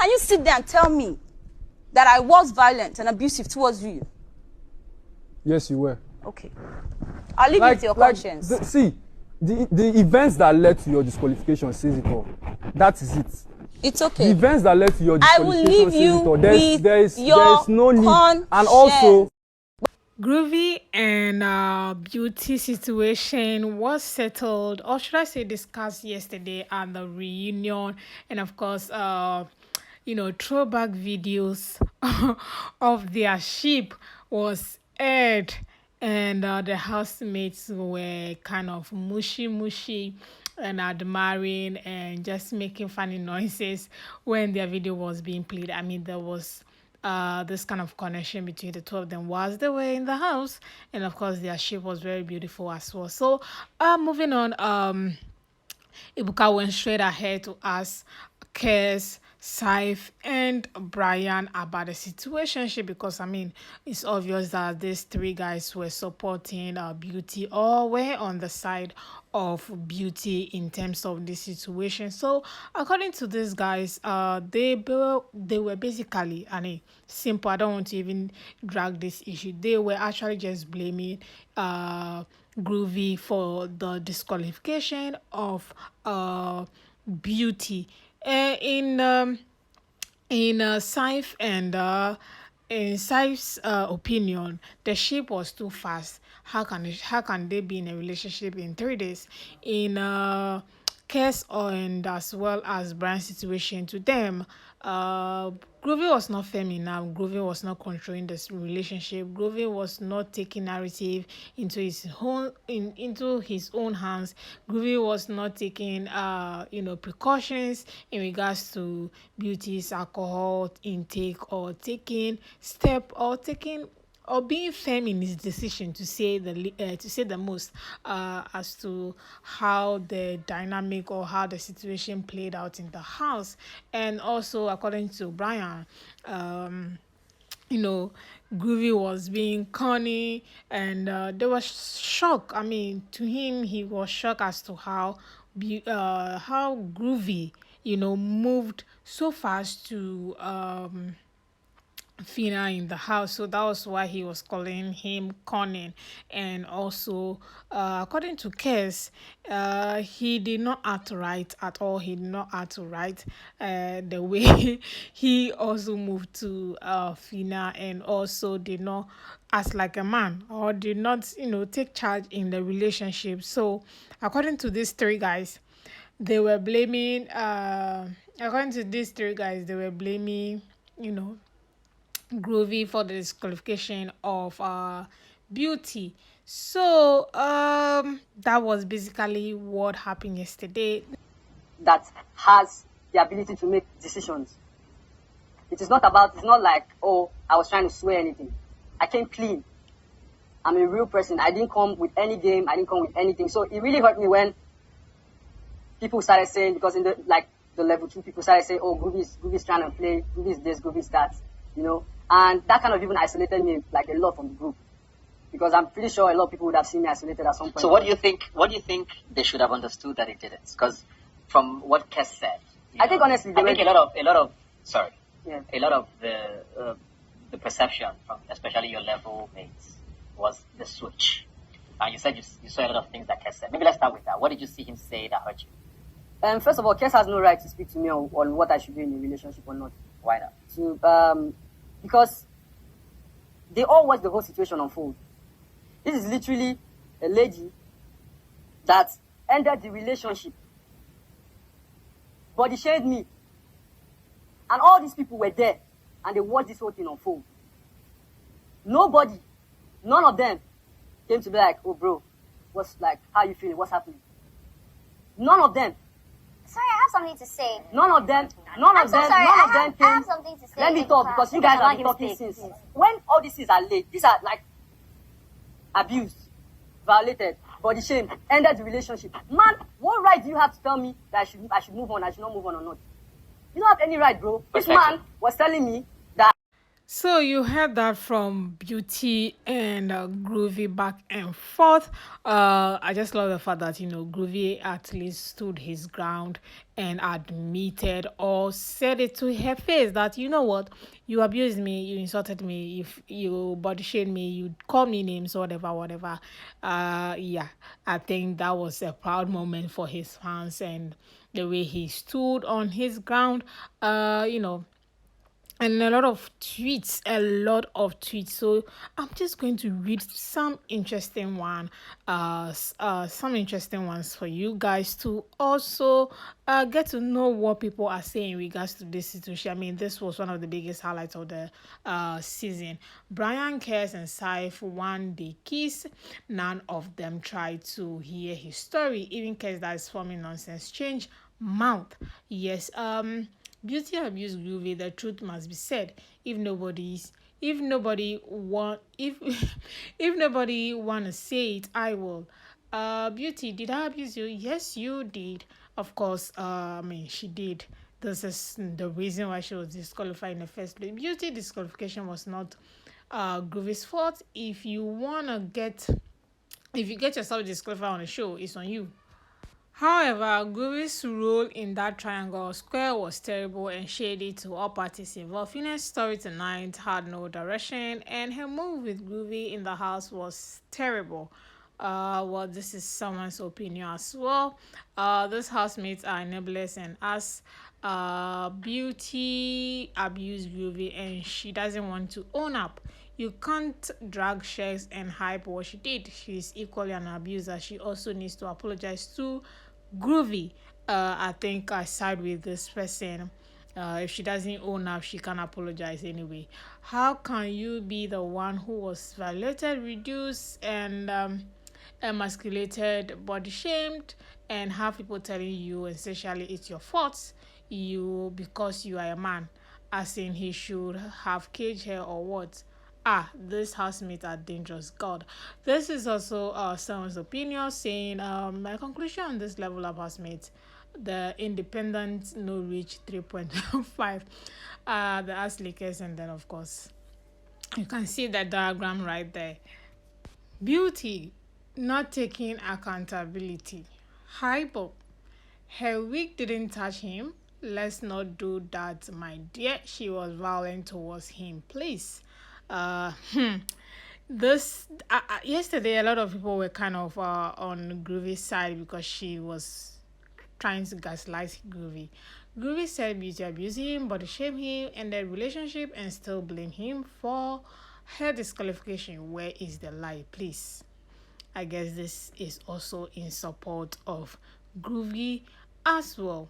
Can you sit there and tell me that I was violent and abusive towards you? Yes, you were. Okay. I'll leave it to your conscience. The events that led to your disqualification says it all. That is it. It's okay. The events that led to your disqualification I will leave you with there is no need. Conscience. And also, Groovy and Beauty situation was settled, or should I say discussed yesterday at the reunion. And of course, throwback videos of their sheep was aired, and the housemates were kind of mushy and admiring and just making funny noises when their video was being played. I mean, there was this kind of connection between the two of them whilst they were in the house, and of course their sheep was very beautiful as well. So moving on, Ibuka went straight ahead to ask Kess Cyph and Bryann about the situationship, because I mean it's obvious that these three guys were supporting Beauty, or were on the side of Beauty in terms of this situation. So according to these guys, they were basically, I mean, simple, I don't want to even drag this issue, they were actually just blaming Groovy for the disqualification of Beauty. In Cyph and in Cyph's opinion, the ship was too fast. How can they be in a relationship in 3 days? In Kess and as well as Bryann's situation, to them, Groovy was not firm enough. Groovy was not controlling this relationship. Groovy was not taking narrative into his own hands. Groovy was not taking precautions in regards to Beauty's alcohol intake, or taking or being firm in his decision, to say the most, as to how the dynamic or how the situation played out in the house. And also, according to Bryann, Groovy was being corny, and there was shock. I mean, to him, he was shocked as to how Groovy, moved so fast to Fina in the house. So that was why he was calling him corny. And also, according to Kess, he did not act right at all. He did not act right the way he also moved to Fina, and also did not act like a man, or did not take charge in the relationship. So according to these three guys, they were blaming Groovy for the disqualification of Beauty. So that was basically what happened yesterday. That has the ability to make decisions. It's not like, oh, I was trying to swear anything. I came clean. I'm a real person. I didn't come with any game. I didn't come with anything. So it really hurt me when people started saying, because in the level 2, people started saying, oh, Groovy's trying to play, Groovy's this, Groovy's that, And that kind of even isolated me like a lot from the group, because I'm pretty sure a lot of people would have seen me isolated at some point. So what do you think they should have understood that it didn't? Because from what Kess said, I think honestly, a lot of the perception from especially your level mates was the switch. And you said you saw a lot of things that Kess said. Maybe let's start with that. What did you see him say that hurt you? First of all, Kess has no right to speak to me on what I should do in a relationship or not. Why not? Because they all watch the whole situation unfold. This is literally a lady that ended the relationship, body shamed me, and all these people were there, and they watched this whole thing unfold. None of them came to be like, oh bro, how you feeling, what's happening? None of them. Sorry, I have something to say. None of them came. I have something to say. Let me talk, because you guys have been talking since. When all these things are laid, these are like abused, violated, body shame, ended the relationship. Man, what right do you have to tell me that I should move on, I should not move on or not? You don't have any right, bro. This man was telling me that. So you heard that from Beauty and Groovy back and forth. I just love the fact that Groovy at least stood his ground and admitted or said it to her face that what, you abused me, you insulted me, you body shamed me, you called me names, whatever, whatever. Yeah, I think that was a proud moment for his fans and the way he stood on his ground. And a lot of tweets. So I'm just going to read some interesting ones for you guys to also get to know what people are saying in regards to this situation. I mean, this was one of the biggest highlights of the season. Bryann Kess and Cyph one day kiss. None of them tried to hear his story. Even Kess, that is forming nonsense, change mouth. Yes. Beauty abuse Groovy. The truth must be said. If nobody want if if nobody wanna say it, I will. Beauty, did I abuse you? Yes, you did. Of course. I mean, she did. This is the reason why she was disqualified in the first place. Beauty disqualification was not Groovy's fault. If you get yourself disqualified on the show, it's on you. However, Groovy's role in that triangle square was terrible and shady to all parties involved. Phoenix's story tonight had no direction, and her move with Groovy in the house was terrible. Well, this is someone's opinion as well. Those housemates are enablers, and as Beauty abused Groovy, and she doesn't want to own up. You can't drag shares and hype what she did. She's equally an abuser. She also needs to apologize to Groovy. I think I side with this person. If she doesn't own up, she can apologize anyway. How can you be the one who was violated, reduced, and emasculated, body shamed, and have people telling you essentially it's your fault, because you are a man, as in he should have caged her or what? These housemates are dangerous. God. This is also someone's opinion saying, my conclusion on this level of housemates, the independent no reach 3.5, the ass lickers, and then of course you can see that diagram right there. Beauty not taking accountability. Hypo. Her wig didn't touch him. Let's not do that, my dear. She was violent towards him. Please. Uh, hmm. This yesterday, a lot of people were kind of on Groovy's side because she was trying to gaslight Groovy. Groovy said Beauty abused him, body shame him, and the relationship, and still blame him for her disqualification. Where is the lie, please? I guess this is also in support of Groovy as well.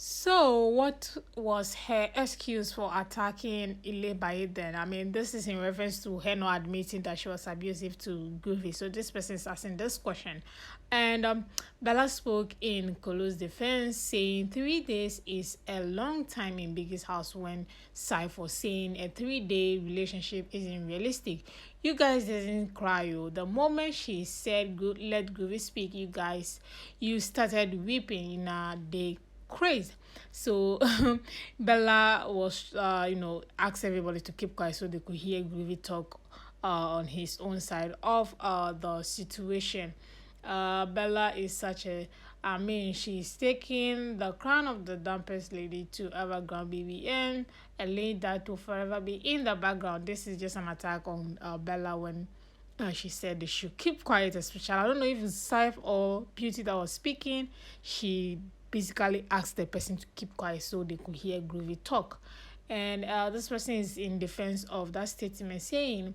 So, what was her excuse for attacking Bbnaija then? I mean, this is in reference to her not admitting that she was abusive to Groovy. So, this person is asking this question. And Bella spoke in Kolo's defense, saying 3 days is a long time in Biggie's house, when Cyph was saying a 3-day relationship isn't realistic. You guys didn't cry. The moment she said, let Groovy speak, you started weeping. They crazy. So Bella was asked everybody to keep quiet so they could hear Groovy talk on his own side of the situation. Bella is she's taking the crown of the dumbest lady to ever ground BBN, a lady that will forever be in the background. This is just an attack on Bella when she said they should keep quiet, especially. I don't know if it's Cyph or Beauty that was speaking. She basically asked the person to keep quiet so they could hear Groovy talk. And this person is in defense of that statement, saying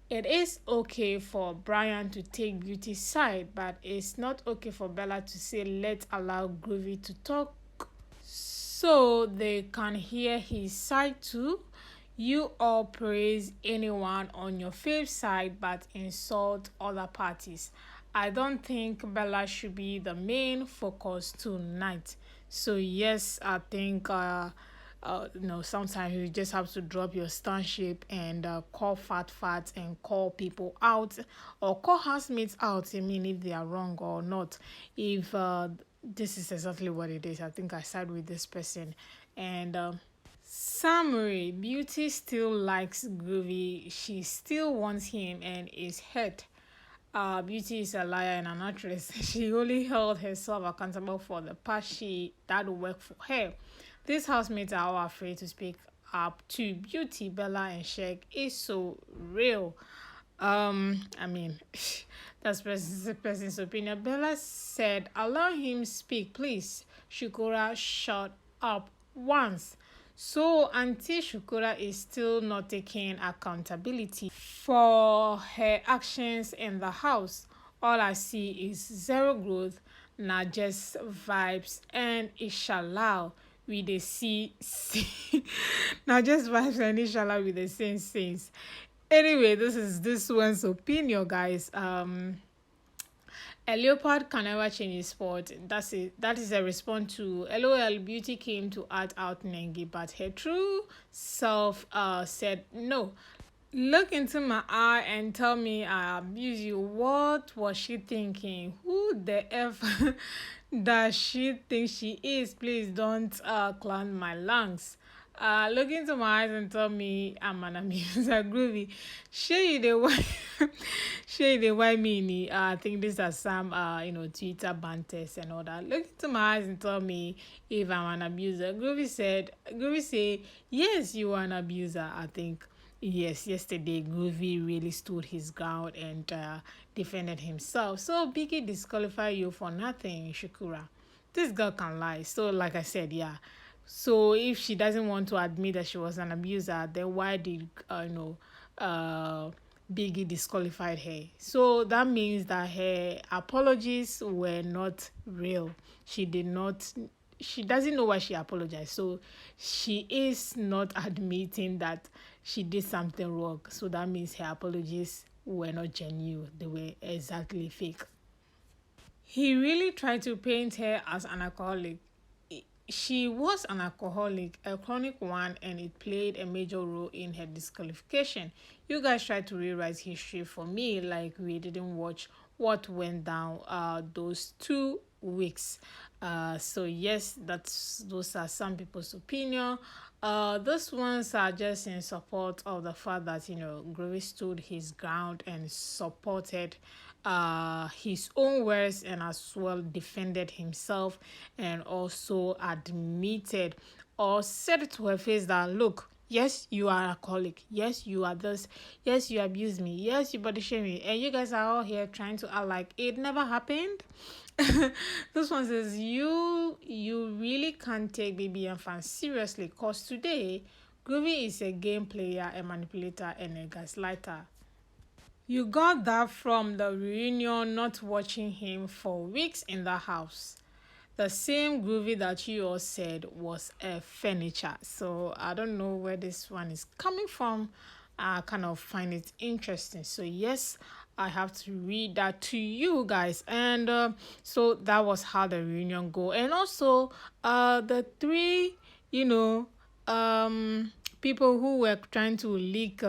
it is okay for Bryann to take Beauty's side, but it's not okay for Bella to say let's allow Groovy to talk so they can hear his side too. You all praise anyone on your fave side but insult other parties. I don't think Bella should be the main focus tonight. So yes, I think sometimes you just have to drop your stanship and call fat and call people out, or call housemates out. I mean, if they are wrong or not. If this is exactly what it is, I think I side with this person. And Summary: Beauty still likes Groovy. She still wants him and is hurt. Beauty is a liar and an actress. She only held herself accountable for the part that worked for her. These housemates are all afraid to speak up to Beauty. Bella and Shek is so real. I mean, that's person's opinion. Bella said, "Allow him speak, please." Shukura shut up once. So Auntie Shukura is still not taking accountability for her actions in the house. All I see is zero growth, not just vibes and inshallah we dey see not just vibes and inshallah with the same things. Anyway, this is this one's opinion, guys. A leopard can never change his spot. That's it. That is a response to LOL. Beauty came to act out Nengi, but her true self said no. Look into my eye and tell me I abuse you. What was she thinking? Who the F does she think she is? Please don't clown my lungs. Look into my eyes and tell me I'm an abuser. Groovy. Share the why share the why me. I think these are some Twitter banters and all that. Look into my eyes and tell me if I'm an abuser. Groovy say yes, you are an abuser. I think yes, yesterday Groovy really stood his ground and defended himself. So Biggie disqualify you for nothing, Shukura. This girl can lie. So like I said, yeah. So if she doesn't want to admit that she was an abuser, then why did Biggie disqualified her? So that means that her apologies were not real. She doesn't know why she apologized. So she is not admitting that she did something wrong. So that means her apologies were not genuine. They were exactly fake. He really tried to paint her as an alcoholic. She was an alcoholic, a chronic one, and it played a major role in her disqualification. You guys tried to rewrite history for me like we didn't watch what went down those 2 weeks. So yes, those are some people's opinion. Those ones are just in support of the fact that Groovy stood his ground and supported his own words and as well defended himself and also admitted or said to her face that look, yes, you are alcoholic. Yes, you are this. Yes, you abuse me. Yes, you body shame me. And you guys are all here trying to act like it never happened. This one says you really can't take Bbnaija fan seriously because today Groovy is a game player, a manipulator, and a gaslighter. You got that from the reunion, not watching him for weeks in the house. The same Groovy that you all said was a furniture. So I don't know where this one is coming from. I kind of find it interesting. So yes, I have to read that to you guys. And so that was how the reunion go. And also the 3, people who were trying to leak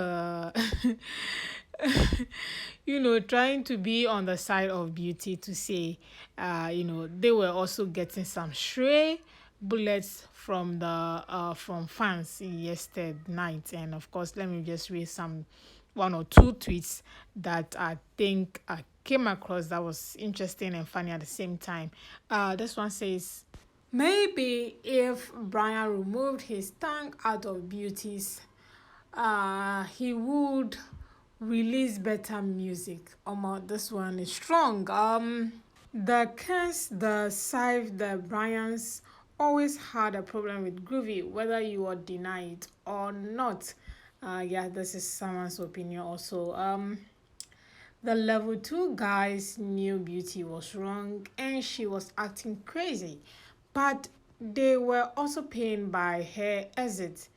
trying to be on the side of Beauty to say, they were also getting some stray bullets from the from fans yesterday night. And of course, let me just read one or two tweets that I think I came across that was interesting and funny at the same time. This one says, maybe if Bryann removed his tongue out of Beauty's, he would release better music. This one is strong. The Kess, the Cyph, the Bryans always had a problem with Groovy, whether you would deny it or not. This is someone's opinion also. The level 2 guys knew Beauty was wrong and she was acting crazy, but they were also pained by her exit.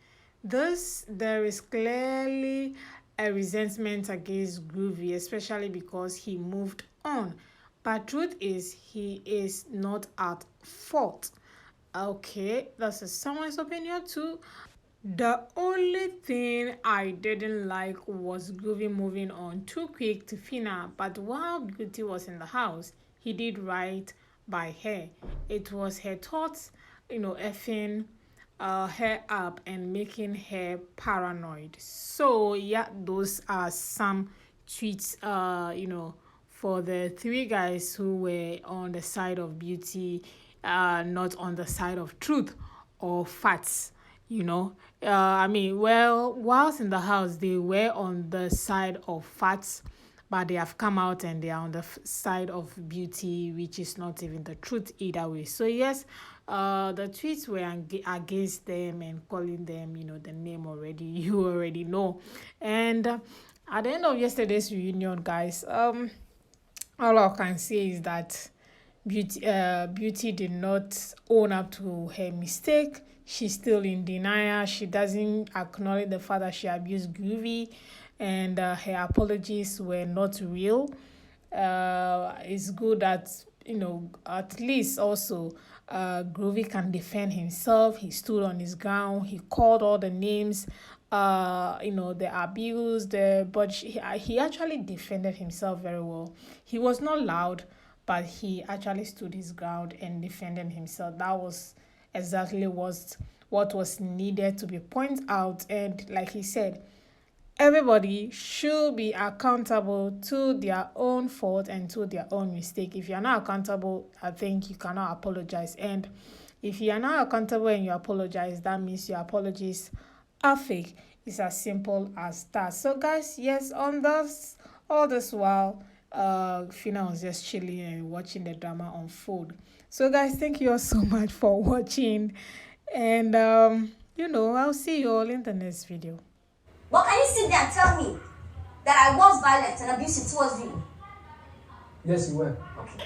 Thus, there is clearly a resentment against Groovy, especially because he moved on. But truth is, he is not at fault. Okay, that's someone's opinion too. The only thing I didn't like was Groovy moving on too quick to Fina, but while Beauty was in the house, he did right by her. It was her thoughts, effing her up and making her paranoid. So yeah, those are some tweets, for the three guys who were on the side of Beauty, not on the side of truth or facts. Well, whilst in the house, they were on the side of facts, but they have come out and they are on the side of Beauty, which is not even the truth either way. So yes, the tweets were against them and calling them, the name already. You already know. And at the end of yesterday's reunion, guys, all I can say is that Beauty did not own up to her mistake. She's still in denial. She doesn't acknowledge the fact that she abused Groovy, and her apologies were not real. It's good that, at least also Groovy can defend himself. He stood on his ground. He called all the names, the abuse, but he actually defended himself very well. He was not loud, but he actually stood his ground and defended himself. That was exactly what was needed to be pointed out. And like he said, everybody should be accountable to their own fault and to their own mistake. If you're not accountable, I think you cannot apologize. And if you are not accountable and you apologize, that means your apologies are fake. It's as simple as that. So guys, yes, on this all this while, Fina was just chilling and watching the drama unfold. So guys, thank you all so much for watching, and I'll see you all in the next video. But can you sit there and tell me that I was violent and abusive towards you? Yes, you were. Okay.